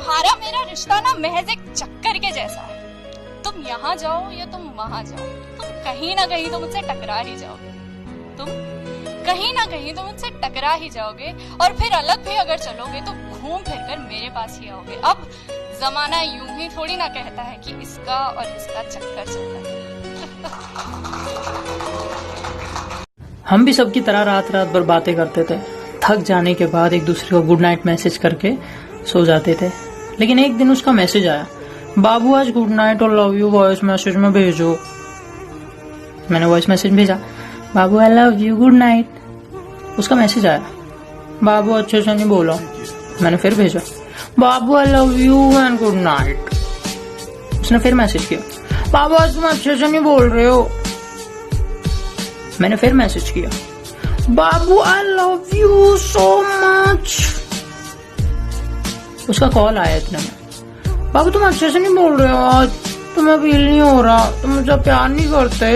तुम्हारा मेरा रिश्ता ना महज एक चक्कर के जैसा है। तुम यहाँ जाओ या तुम वहां जाओ, तुम कहीं ना कहीं तो मुझसे टकरा ही जाओगे। तुम कहीं ना कहीं तो मुझसे टकरा ही जाओगे, और फिर अलग भी अगर चलोगे तो घूम फिर कर मेरे पास ही आओगे। अब जमाना यूं ही थोड़ी ना कहता है कि इसका और इसका चक्कर चलता है। हम भी सबकी तरह रात रात भर बातें करते थे, थक जाने के बाद एक दूसरे को गुड नाइट मैसेज करके सो जाते थे। लेकिन एक दिन उसका मैसेज आया, बाबू आज गुड नाइट और लव यू वॉइस मैसेज में भेजो। मैंने वॉइस मैसेज भेजा, बाबू I love you good night. उसका मैसेज आया, बाबू अच्छे से नहीं बोला। मैंने फिर भेजा, बाबू I love you and good night. उसने फिर मैसेज किया, बाबू आज तुम अच्छे से नहीं बोल रहे हो। मैंने फिर मैसेज किया, बाबू I love you so much. उसका कॉल आया इतने में, बाबू तुम अच्छे से नहीं बोल रहे हो, आज तुम्हें फील नहीं हो रहा, तुम मुझे प्यार नहीं करते।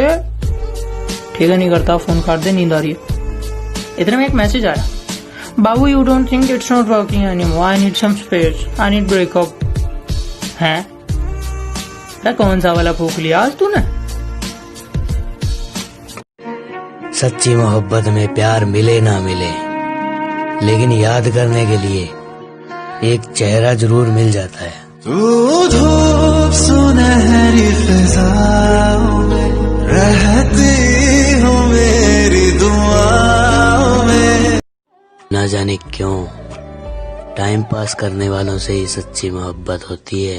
ठीक है नहीं करता, फोन काट दे, नींद आ रही है। इतने में एक मैसेज आया, बाबू you don't think it's not working anymore, I need some space, I need breakup. हैं कौन सा वाला फूक लिया आज तूने? सच्ची मोहब्बत में प्यार मिले ना मिले, लेकिन याद करने के लिए एक चेहरा जरूर मिल जाता है। तू धूप सुनहरी फिजाओं में रहती हो मेरी दुआओं में। ना जाने क्यों टाइम पास करने वालों से ही सच्ची मोहब्बत होती है।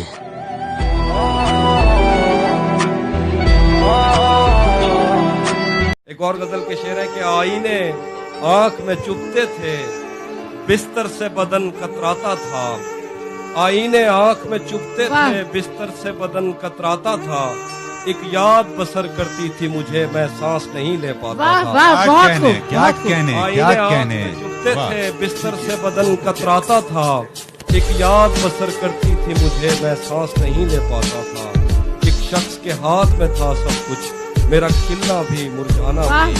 एक और गजल के शेर है कि आईने आंख में चुभते थे, बिस्तर से बदन कतराता था। आईने आंख में चुभते थे, बिस्तर से बदन कतराता था। एक याद बसर करती थी मुझे, मैं सांस नहीं ले पाता था। क्या कहने चुभते थे, बिस्तर से बदन कतराता था। एक याद बसर करती थी मुझे, मैं सांस नहीं ले पाता था। एक शख्स के हाथ में था सब कुछ, मेरा खिलना भी मुरझाना भी।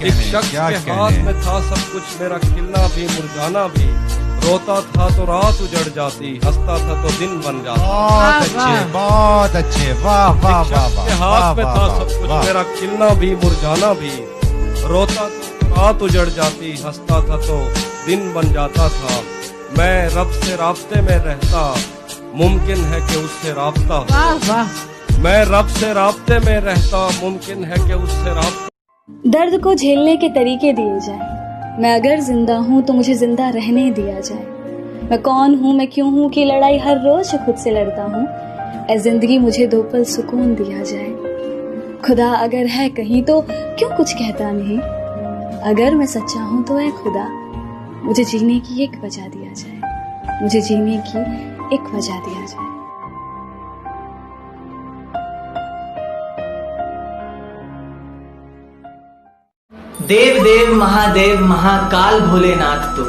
एक शख्स के हाथ में था सब कुछ, मेरा खिलना भी मुरझाना भी। रोता था तो रात उजड़ जाती, हंसता था तो दिन बन जाता। बहुत अच्छे, वाह वाह वाह वाह। के हाथ में था सब कुछ, मेरा खिलना भी मुरझाना भी। रोता था तो रात उजड़ जाती, हंसता था तो दिन बन जाता था। मैं रब से राब्ते में रहता, मुमकिन है कि उससे राब्ता हो। मैं रब से राब्ते में रहता, मुमकिन है कि उससे राब्ता। दर्द को झेलने के तरीके दिए जाए, मैं अगर जिंदा हूँ तो मुझे जिंदा रहने दिया जाए। मैं कौन हूँ, मैं क्यों हूँ कि लड़ाई हर रोज खुद से लड़ता हूँ। ऐ जिंदगी मुझे 2 पल सुकून दिया जाए। खुदा अगर है कहीं तो क्यों कुछ कहता नहीं। अगर मैं सच्चा हूँ तो ऐ खुदा मुझे जीने की एक वजह दिया जाए। मुझे जीने की एक वजह दिया जाए। देव देव महादेव महाकाल भोलेनाथ तू,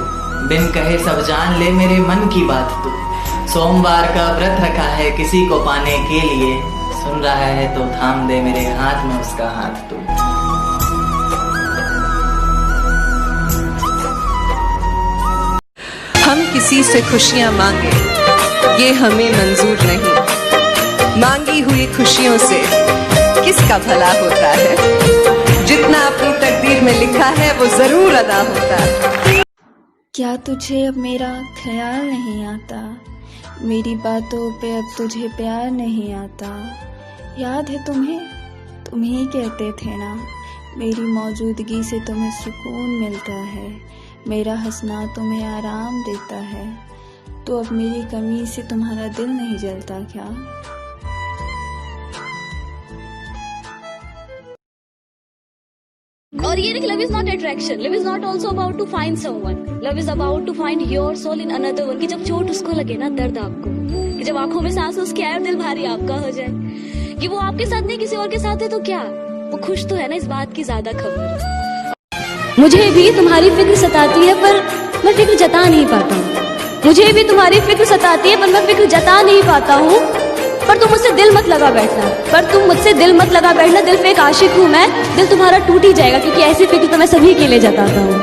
बिन कहे सब जान ले मेरे मन की बात तू। सोमवार का व्रत रखा है किसी को पाने के लिए, सुन रहा है तो थाम दे मेरे हाथ में उसका हाथ तू। हम किसी से खुशियां मांगे ये हमें मंजूर नहीं, मांगी हुई खुशियों से किसका भला होता है। जितना अपनी तकदीर में लिखा है वो जरूर अदा होता है। क्या तुझे अब मेरा ख्याल नहीं आता, मेरी बातों पे अब तुझे प्यार नहीं आता। याद है तुम्हें, तुम ही कहते थे ना, मेरी मौजूदगी से तुम्हें सुकून मिलता है, मेरा हंसना तुम्हें आराम देता है। तो अब मेरी कमी से तुम्हारा दिल नहीं जलता क्या? और ये love is not attraction, love is not also about to find someone, love is about to find your soul in another one. कि जब चोट उसको लगे ना, दर्द आपको, कि जब आंखों में सांस उसके आए और दिल भारी आपका हो जाए, कि वो आपके साथ नहीं किसी और के साथ है तो क्या वो खुश तो है ना, इस बात की ज्यादा खबर। मुझे भी तुम्हारी फिक्र सताती है पर मैं फिक्र जता नहीं पाता हूँ। मुझे भी तुम्हारी फिक्र सताती है पर मैं फिक्र जता नहीं पाता हूँ। पर तुम मुझसे दिल मत लगा बैठना, दिल पे एक आशिक हूँ मैं, दिल तुम्हारा टूट ही जाएगा, क्योंकि ऐसी फिक्र तो मैं सभी के लिए जताता हूँ।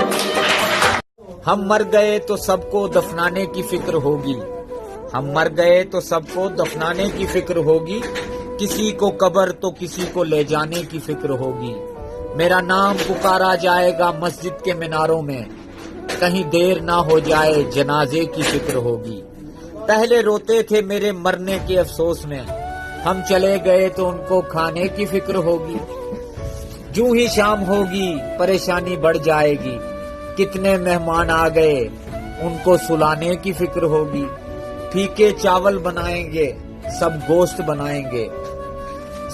हम मर गए तो सबको दफनाने की फिक्र होगी, हम मर गए तो सबको दफनाने की फिक्र होगी, किसी को कब्र तो किसी को ले जाने की फिक्र होगी। मेरा नाम पुकारा जाएगा मस्जिद के मीनारों में, कहीं देर ना हो जाए जनाजे की फिक्र होगी। पहले रोते थे मेरे मरने के अफसोस में, हम चले गए तो उनको खाने की फिक्र होगी। जूं ही शाम होगी परेशानी बढ़ जाएगी, कितने मेहमान आ गए उनको सुलाने की फिक्र होगी। फीके चावल बनाएंगे सब गोश्त बनाएंगे,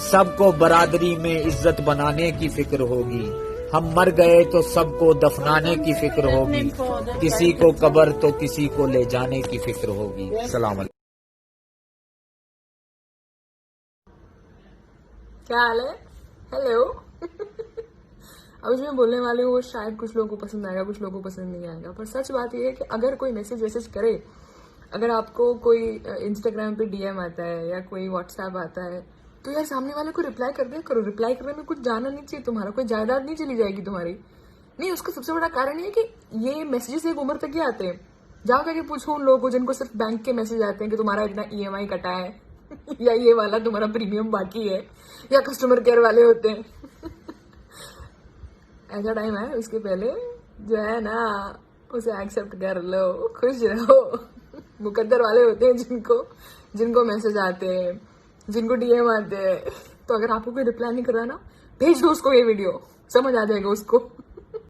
सबको बरादरी में इज्जत बनाने की फिक्र होगी। हम मर गए तो सबको दफनाने की फिक्र होगी, किसी को कब्र तो किसी को ले जाने की फिक्र होगी। सलाम अलैकुम। क्या हाल है? हेलो। अब जो मैं बोलने वाली हूँ वो शायद कुछ लोगों को पसंद आएगा, कुछ लोगों को पसंद नहीं आएगा, पर सच बात यह है कि अगर कोई मैसेज करे, अगर आपको कोई इंस्टाग्राम पे डीएम आता है या कोई व्हाट्सएप आता है, तो यार सामने वाले को रिप्लाई कर दिया करो। रिप्लाई करने में कुछ जाना नहीं चाहिए तुम्हारा, कोई जायदाद नहीं चली जाएगी तुम्हारी। नहीं, उसका सबसे बड़ा कारण ये है कि ये मैसेजेस एक उम्र तक ही आते हैं। जाओ करके पूछो उन लोगों को जिनको सिर्फ बैंक के मैसेज आते हैं कि तुम्हारा इतना EMI कटा है या ये वाला तुम्हारा प्रीमियम बाकी है, या कस्टमर केयर वाले होते हैं। ऐसा टाइम है, उसके पहले जो है ना उसे एक्सेप्ट कर लो, खुश रहो। मुकद्दर वाले होते हैं जिनको मैसेज आते हैं, जिनको DM आते हैं। तो अगर आपको कोई रिप्लाई नहीं कर रहा ना, भेज दो उसको ये वीडियो, समझ आ जाएगा उसको।